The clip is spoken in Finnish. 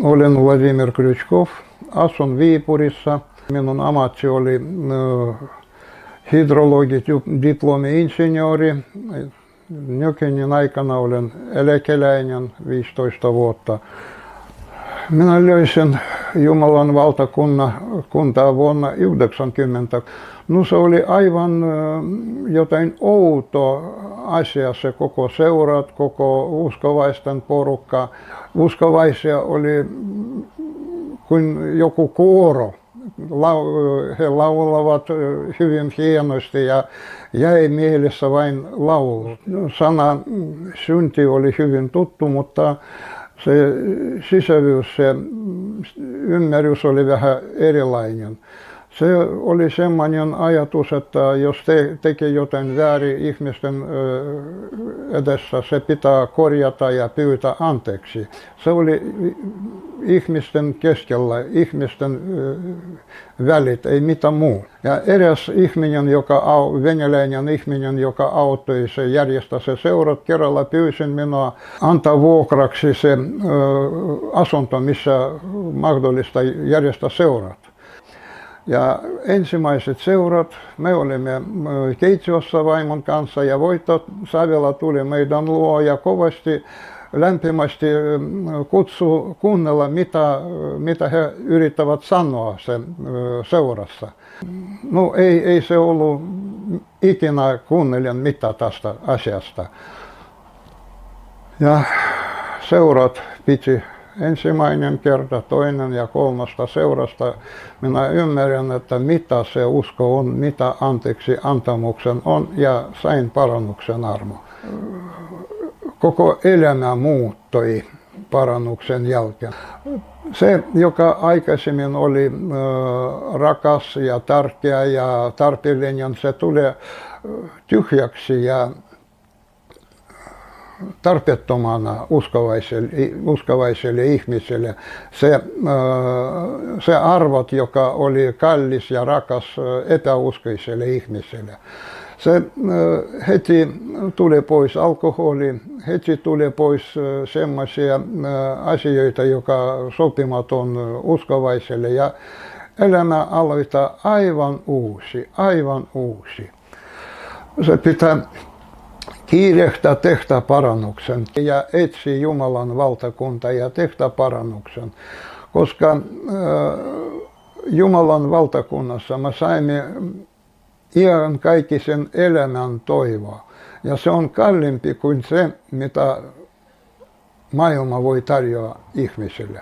Olen Vladimir Kryuchkov, asun Viipurissa. Minun ammatti oli hydrologi, diplomi-insinööri. Nykyinen aikana olen eläkeläinen 15 vuotta. Minä löysin Jumalan valtakuntaa vuonna 1990. No se oli aivan jotain outo asia, se koko seurat, koko uskovaisten porukka. Uskovaisia oli kuin joku kuoro. He laulavat hyvin hienosti ja jäi mielessä vain laulu. Sana synti oli hyvin tuttu, mutta se sisävyys, se ymmärrys oli vähän erilainen. Se oli sellainen ajatus, että jos tekee jotain väärin ihmisten edessä, se pitää korjata ja pyytää anteeksi. Se oli ihmisten keskellä, ihmisten välit, ei mitään muu. Ja eräs ihminen, venäläinen ihminen, joka auttoi, se järjestää se seurat, kerralla pyysin minua antaa vuokraksi se asunto, missä mahdollista järjestää seurat. Ja ensimmäiset seurat, me olimme keittiössä vaimon kanssa ja Voitto Savela tuli meidän luo ja kovasti lämpimästi kutsui kuunnella, mitä he yrittävät sanoa sen seurassa. No ei se ollut ikinä kuunnellen mitään tästä asiasta. Ja seurat piti ensimmäinen kerta, toinen ja kolmasta seurasta. Minä ymmärrän, että mitä se usko on, mitä anteeksi antamuksen on ja sain parannuksen armo. Koko elämä muuttui parannuksen jälkeen. Se, joka aikaisemmin oli rakas ja tärkeä ja tarpeellinen, se tulee tyhjäksi ja tarpeettomana uskovaiselle ihmiselle. Se arvot, joka oli kallis ja rakas epäuskoiselle ihmiselle. Se heti tuli pois alkoholi, heti tuli pois sellaisia asioita, joka sopimaton uskovaiselle ja elämä aloittaa aivan uusi. Se pitää kiirehtiä tehdä parannuksen ja etsiä Jumalan valtakuntaa ja tehdä parannuksen, koska Jumalan valtakunnassa me saimme iankaikkisen elämän toivoa ja se on kalliimpi kuin se, mitä maailma voi tarjota ihmisille.